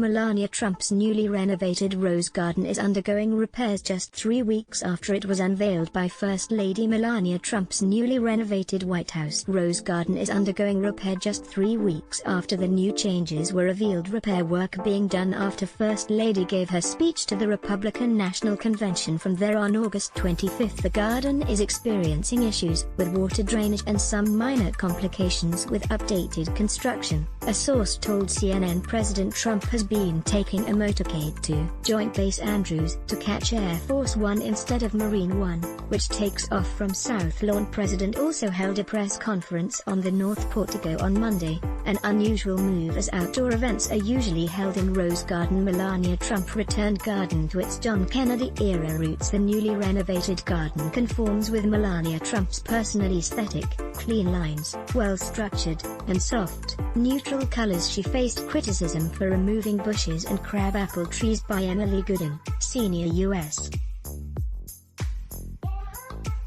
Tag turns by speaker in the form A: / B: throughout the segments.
A: Melania Trump's newly renovated Rose Garden is undergoing repairs just 3 weeks after it was unveiled by First Lady Melania. Trump's newly renovated White House Rose Garden is undergoing repair just 3 weeks after the new changes were revealed. Repair work being done after First Lady gave her speech to the Republican National Convention from there on August 25. The garden is experiencing issues with water drainage and some minor complications with updated construction. A source told CNN President Trump has been taking a motorcade to Joint Base Andrews to catch Air Force One instead of Marine One, which takes off from South Lawn. President also held a press conference on the North Portico on Monday, an unusual move as outdoor events are usually held in Rose Garden. Melania Trump returned garden to its John Kennedy-era roots. The newly renovated garden conforms with Melania Trump's personal aesthetic: clean lines, well-structured, and soft, neutral colors. She faced criticism for removing bushes and crabapple trees by Emily Gooding, senior U.S.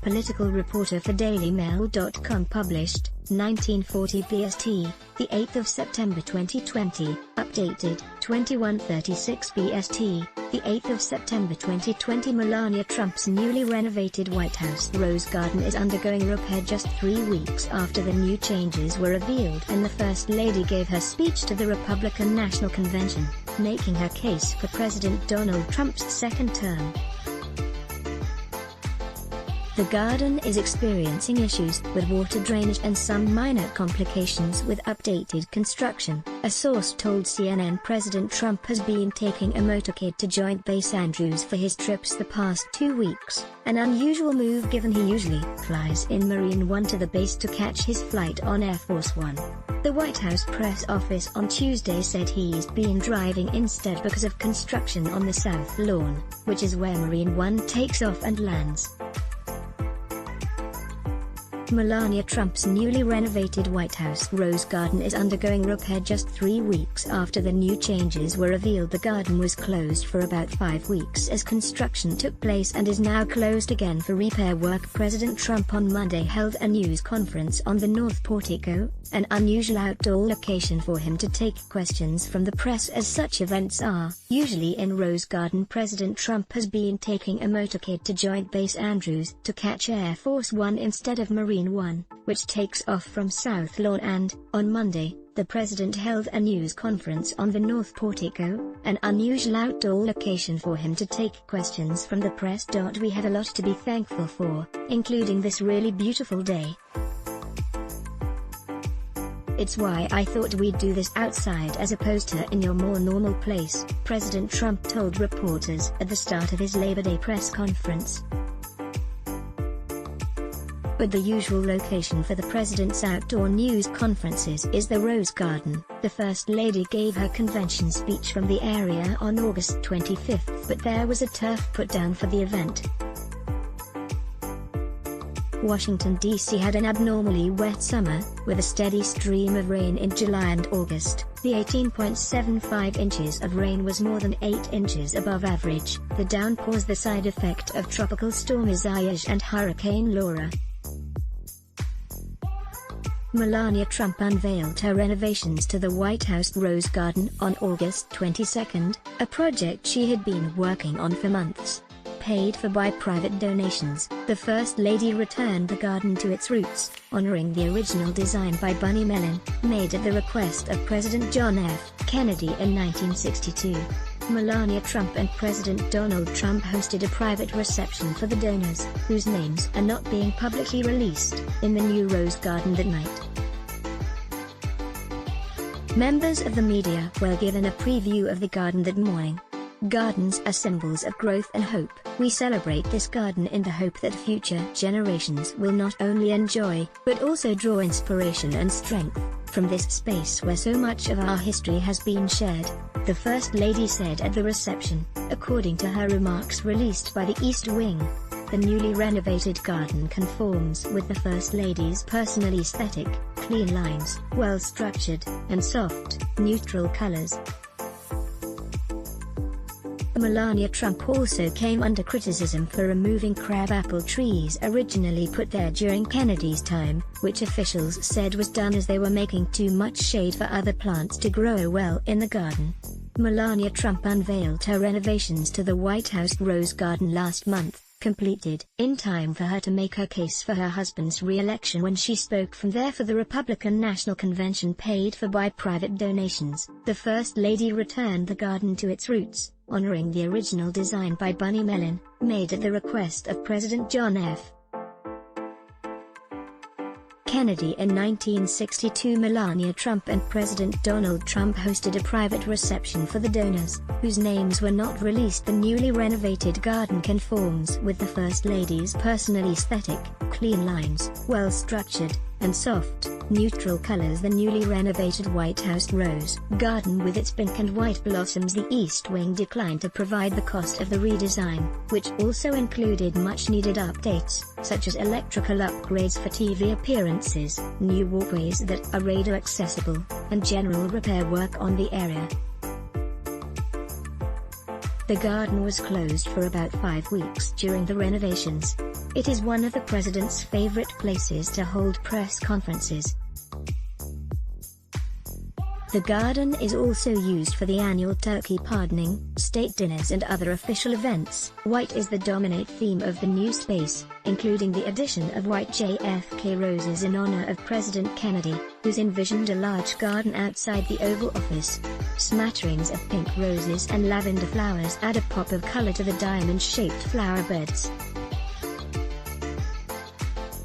A: political reporter for DailyMail.com, published 1940 BST, the 8th of September 2020, updated 2136 BST, the 8th of September 2020. Melania Trump's newly renovated White House Rose Garden is undergoing repair just 3 weeks after the new changes were revealed and the First Lady gave her speech to the Republican National Convention, making her case for President Donald Trump's second term. The garden is experiencing issues with water drainage and some minor complications with updated construction. A source told CNN President Trump has been taking a motorcade to Joint Base Andrews for his trips the past 2 weeks, an unusual move given he usually flies in Marine One to the base to catch his flight on Air Force One. The White House press office on Tuesday said he's been driving instead because of construction on the South Lawn, which is where Marine One takes off and lands. Melania Trump's newly renovated White House Rose Garden is undergoing repair just 3 weeks after the new changes were revealed. The garden was closed for about 5 weeks as construction took place and is now closed again for repair work. President Trump on Monday held a news conference on the North Portico, an unusual outdoor location for him to take questions from the press as such events are usually in Rose Garden. President Trump has been taking a motorcade to Joint Base Andrews to catch Air Force One instead of Marine One, which takes off from South Lawn, and, on Monday, the president held a news conference on the North Portico, an unusual outdoor location for him to take questions from the press. We have a lot to be thankful for, including this really beautiful day. It's why I thought we'd do this outside as opposed to in your more normal place, President Trump told reporters at the start of his Labor Day press conference. But the usual location for the president's outdoor news conferences is the Rose Garden. The First Lady gave her convention speech from the area on August 25, but there was a turf put down for the event. Washington, D.C. had an abnormally wet summer, with a steady stream of rain in July and August. The 18.75 inches of rain was more than 8 inches above average. The downpours the side effect of Tropical Storm Isaias and Hurricane Laura. Melania Trump unveiled her renovations to the White House Rose Garden on August 22, a project she had been working on for months. Paid for by private donations, the First Lady returned the garden to its roots, honoring the original design by Bunny Mellon, made at the request of President John F. Kennedy in 1962. Melania Trump and President Donald Trump hosted a private reception for the donors, whose names are not being publicly released, in the new Rose Garden that night. Members of the media were given a preview of the garden that morning. Gardens are symbols of growth and hope. We celebrate this garden in the hope that future generations will not only enjoy, but also draw inspiration and strength from this space where so much of our history has been shared, the First Lady said at the reception, according to her remarks released by the East Wing. The newly renovated garden conforms with the First Lady's personal aesthetic: clean lines, well-structured, and soft, neutral colors. Melania Trump also came under criticism for removing crabapple trees originally put there during Kennedy's time, which officials said was done as they were making too much shade for other plants to grow well in the garden. Melania Trump unveiled her renovations to the White House Rose Garden last month, completed in time for her to make her case for her husband's re-election when she spoke from there for the Republican National Convention paid for by private donations. The First Lady returned the garden to its roots, honoring the original design by Bunny Mellon, made at the request of President John F. Kennedy in 1962. Melania Trump and President Donald Trump hosted a private reception for the donors, whose names were not released. The newly renovated garden conforms with the First Lady's personal aesthetic: clean lines, well-structured, and soft, neutral colors. The newly renovated White House Rose Garden with its pink and white blossoms. The East Wing declined to provide the cost of the redesign, which also included much-needed updates, such as electrical upgrades for TV appearances, new walkways that are radar accessible, and general repair work on the area. The garden was closed for about 5 weeks during the renovations. It is one of the president's favorite places to hold press conferences. The garden is also used for the annual turkey pardoning, state dinners and other official events. White is the dominant theme of the new space, including the addition of white JFK roses in honor of President Kennedy, who's envisioned a large garden outside the Oval Office. Smatterings of pink roses and lavender flowers add a pop of color to the diamond-shaped flower beds.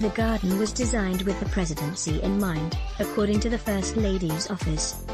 A: The garden was designed with the presidency in mind, according to the First Lady's office.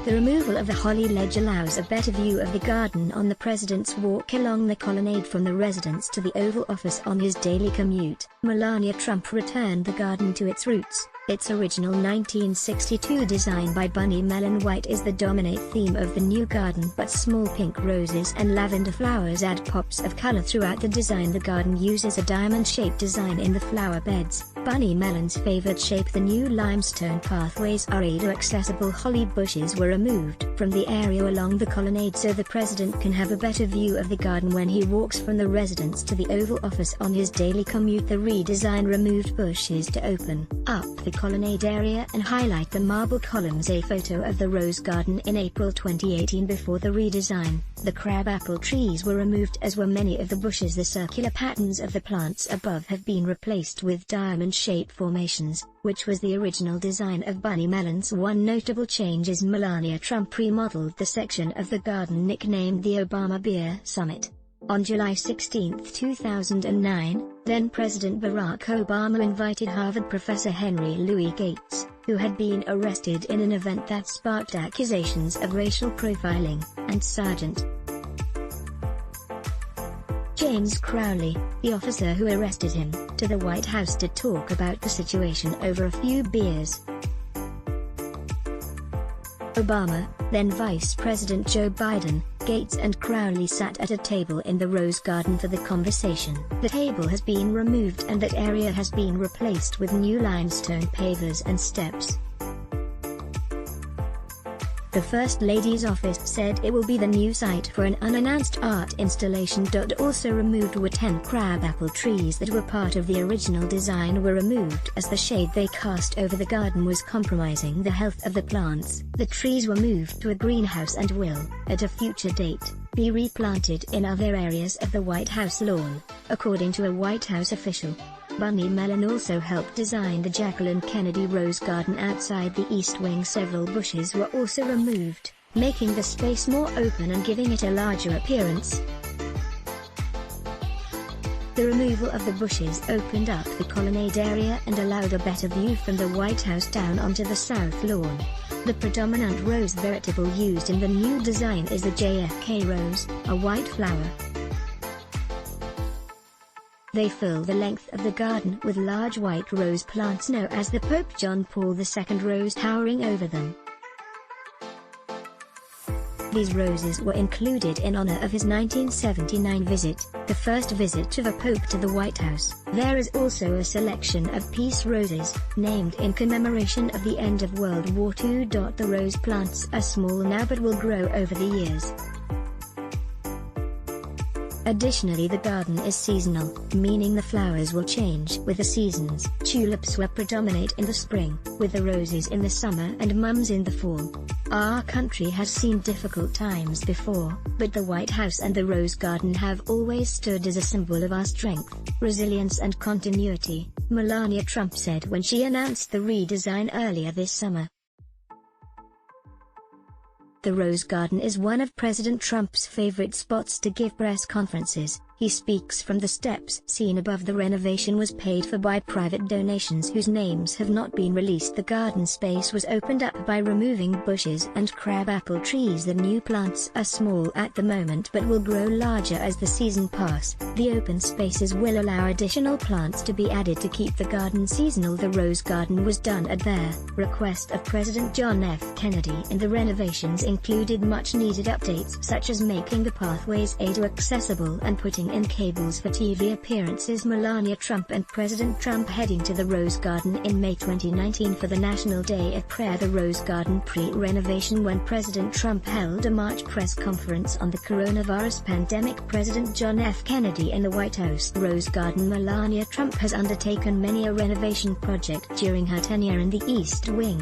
A: The removal of the holly ledge allows a better view of the garden on the president's walk along the colonnade from the residence to the Oval Office on his daily commute. Melania Trump returned the garden to its roots, its original 1962 design by Bunny Mellon. White is the dominant theme of the new garden, but small pink roses and lavender flowers add pops of color throughout the design. The garden uses a diamond-shaped design in the flower beds, Bunny Mellon's favored shape. The new limestone pathways are radar-accessible. Holly bushes were removed from the area along the colonnade so the president can have a better view of the garden when he walks from the residence to the Oval Office on his daily commute. The redesign removed bushes to open up the colonnade area and highlight the marble columns. A photo of the Rose Garden in April 2018. Before the redesign, the crabapple trees were removed, as were many of the bushes. The circular patterns of the plants above have been replaced with diamond-shaped formations, which was the original design of Bunny Mellon's. One notable change is Melania Trump remodeled the section of the garden nicknamed the Obama Beer Summit. On July 16, 2009, then-President Barack Obama invited Harvard professor Henry Louis Gates, who had been arrested in an event that sparked accusations of racial profiling, and Sergeant James Crowley, the officer who arrested him, to the White House to talk about the situation over a few beers. Obama, then Vice President Joe Biden, Gates and Crowley sat at a table in the Rose Garden for the conversation. The table has been removed and that area has been replaced with new limestone pavers and steps. The First Lady's office said it will be the new site for an unannounced art installation. Also removed were 10 crabapple trees that were part of the original design were removed as the shade they cast over the garden was compromising the health of the plants. The trees were moved to a greenhouse and will, at a future date, be replanted in other areas of the White House lawn, according to a White House official. Bunny Mellon also helped design the Jacqueline Kennedy Rose Garden outside the East Wing. Several bushes were also removed, making the space more open and giving it a larger appearance. The removal of the bushes opened up the colonnade area and allowed a better view from the White House down onto the south lawn. The predominant rose veritable used in the new design is the JFK rose, a white flower. They fill the length of the garden with large white rose plants known as the Pope John Paul II rose towering over them. These roses were included in honor of his 1979 visit, the first visit to the Pope to the White House. There is also a selection of peace roses, named in commemoration of the end of World War II. The rose plants are small now but will grow over the years. Additionally, the garden is seasonal, meaning the flowers will change with the seasons. Tulips will predominate in the spring, with the roses in the summer and mums in the fall. Our country has seen difficult times before, but the White House and the Rose Garden have always stood as a symbol of our strength, resilience and continuity, Melania Trump said when she announced the redesign earlier this summer. The Rose Garden is one of President Trump's favorite spots to give press conferences. He speaks from the steps seen above. The renovation was paid for by private donations whose names have not been released. The garden space was opened up by removing bushes and crabapple trees. The new plants are small at the moment but will grow larger as the season passes. The open spaces will allow additional plants to be added to keep the garden seasonal. The Rose Garden was done at the request of President John F. Kennedy, and the renovations included much-needed updates such as making the pathways accessible and putting in cables for TV appearances. Melania Trump and President Trump heading to the Rose Garden in May 2019 for the National Day of Prayer. The Rose Garden pre-renovation. When President Trump held a March press conference on the coronavirus pandemic, President John F. Kennedy in the White House. Rose Garden. Melania Trump has undertaken many a renovation project during her tenure in the East Wing.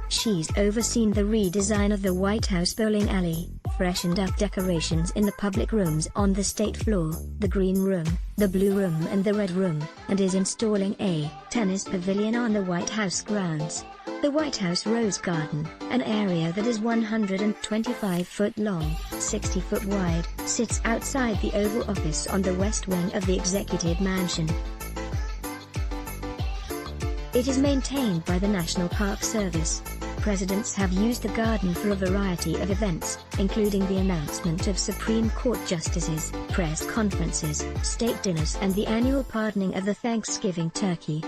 A: She's overseen the redesign of the White House bowling alley, freshened up decorations in the public rooms on the State floor, the Green Room, the Blue Room and the Red Room, and is installing a tennis pavilion on the White House grounds. The White House Rose Garden, an area that is 125 foot long, 60 foot wide, sits outside the Oval Office on the west wing of the Executive Mansion. It is maintained by the National Park Service. Presidents have used the garden for a variety of events, including the announcement of Supreme Court justices, press conferences, state dinners and the annual pardoning of the Thanksgiving turkey.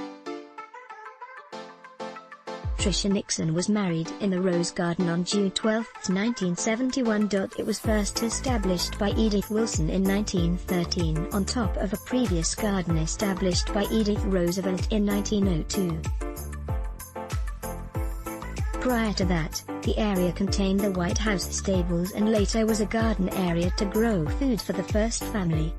A: Tricia Nixon was married in the Rose Garden on June 12, 1971. It was first established by Edith Wilson in 1913 on top of a previous garden established by Edith Roosevelt in 1902. Prior to that, the area contained the White House stables and later was a garden area to grow food for the first family.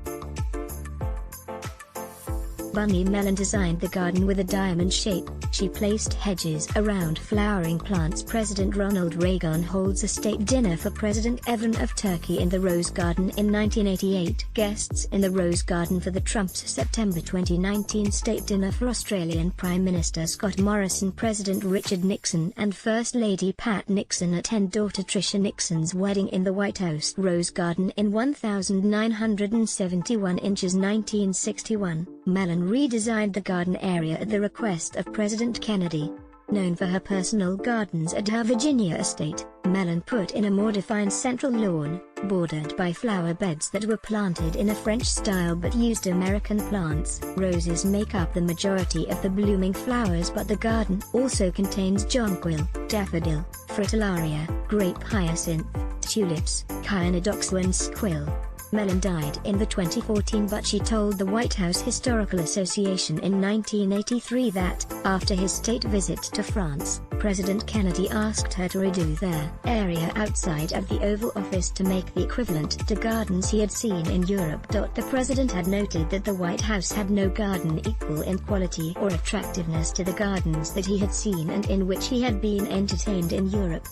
A: Bunny Mellon designed the garden with a diamond shape. She placed hedges around flowering plants. President Ronald Reagan holds a state dinner for President Evan of Turkey in the Rose Garden in 1988. Guests in the Rose Garden for the Trump's September 2019 state dinner for Australian Prime Minister Scott Morrison, President Richard Nixon and First Lady Pat Nixon attend daughter Tricia Nixon's wedding in the White House Rose Garden in 1,971 inches 1961. Mellon redesigned the garden area at the request of President Kennedy. Known for her personal gardens at her Virginia estate, Mellon put in a more defined central lawn, bordered by flower beds that were planted in a French style but used American plants. Roses make up the majority of the blooming flowers, but the garden also contains jonquil, daffodil, fritillaria, grape hyacinth, tulips, chionodoxa and squill. Mellon died in the 2014, but she told the White House Historical Association in 1983 that, after his state visit to France, President Kennedy asked her to redo their area outside of the Oval Office to make the equivalent to gardens he had seen in Europe. The president had noted that the White House had no garden equal in quality or attractiveness to the gardens that he had seen and in which he had been entertained in Europe.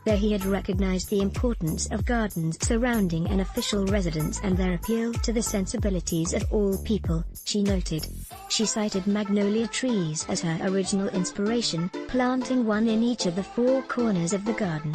A: There he had recognized the importance of gardens surrounding an official residence and their appeal to the sensibilities of all people, she noted. She cited magnolia trees as her original inspiration, planting one in each of the four corners of the garden.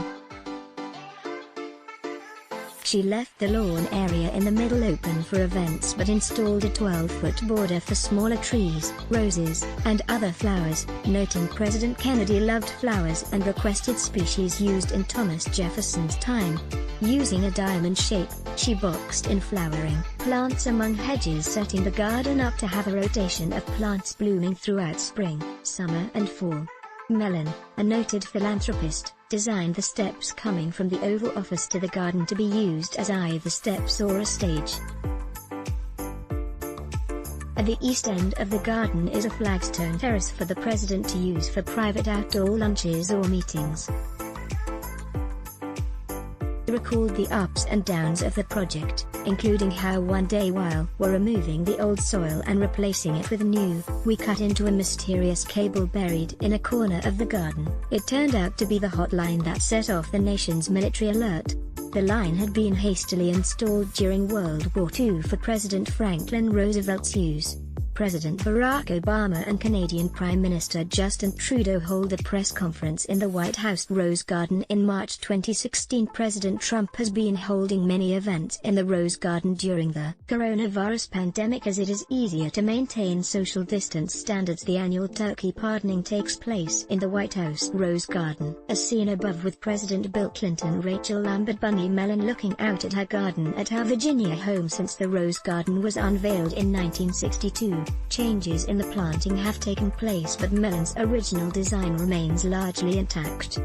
A: She left the lawn area in the middle open for events but installed a 12-foot border for smaller trees, roses, and other flowers, noting President Kennedy loved flowers and requested species used in Thomas Jefferson's time. Using a diamond shape, she boxed in flowering plants among hedges, setting the garden up to have a rotation of plants blooming throughout spring, summer and fall. Mellon, a noted philanthropist, designed the steps coming from the Oval Office to the garden to be used as either steps or a stage. At the east end of the garden is a flagstone terrace for the president to use for private outdoor lunches or meetings. recalled the ups and downs of the project, including how one day while we're removing the old soil and replacing it with new, we cut into a mysterious cable buried in a corner of the garden. It turned out to be the hotline that set off the nation's military alert. The line had been hastily installed during World War II for President Franklin Roosevelt's use. President Barack Obama and Canadian Prime Minister Justin Trudeau hold a press conference in the White House Rose Garden in March 2016. President Trump has been holding many events in the Rose Garden during the coronavirus pandemic as it is easier to maintain social distance standards. The annual turkey pardoning takes place in the White House Rose Garden, as seen above, with President Bill Clinton, Rachel Lambert, Bunny Mellon looking out at her garden at her Virginia home. Since the Rose Garden was unveiled in 1962, changes in the planting have taken place, but Mellon's original design remains largely intact.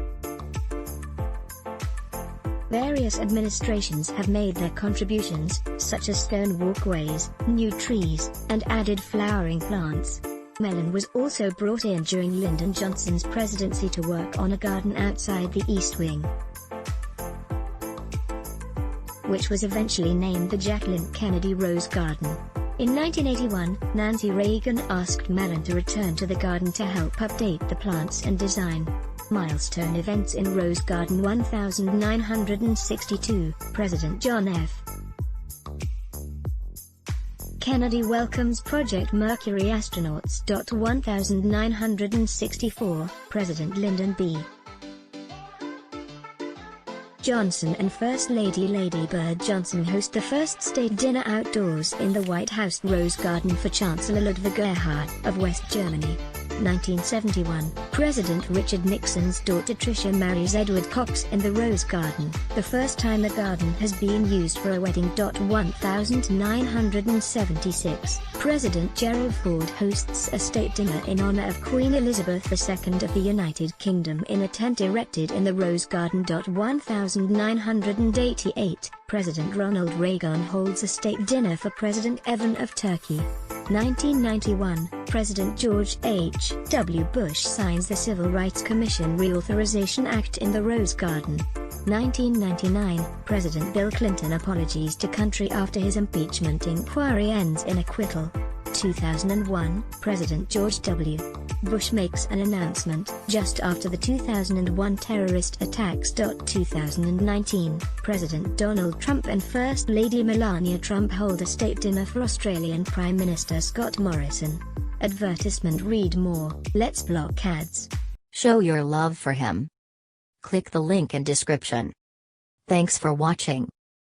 A: Various administrations have made their contributions, such as stone walkways, new trees, and added flowering plants. Mellon was also brought in during Lyndon Johnson's presidency to work on a garden outside the East Wing, which was eventually named the Jacqueline Kennedy Rose Garden. In 1981, Nancy Reagan asked Mellon to return to the garden to help update the plants and design. Milestone events in Rose Garden. 1962, President John F. Kennedy welcomes Project Mercury astronauts. 1964, President Lyndon B. Johnson and First Lady Lady Bird Johnson host the first state dinner outdoors in the White House Rose Garden for Chancellor Ludwig Erhard of West Germany. 1971, President Richard Nixon's daughter Tricia marries Edward Cox in the Rose Garden, the first time the garden has been used for a wedding. 1976, President Gerald Ford hosts a state dinner in honor of Queen Elizabeth II of the United Kingdom in a tent erected in the Rose Garden. 1988, President Ronald Reagan holds a state dinner for President Evan of Turkey. 1991, President George H. W. Bush signs the Civil Rights Commission Reauthorization Act in the Rose Garden. 1999, President Bill Clinton apologies to country after his impeachment inquiry ends in acquittal. 2001, President George W. Bush makes an announcement just after the 2001 terrorist attacks. 2019, President Donald Trump and First Lady Melania Trump hold a state dinner for Australian Prime Minister Scott Morrison. Advertisement. Read more. Let's block ads.
B: Show your love for him. Click the link in description. Thanks for watching.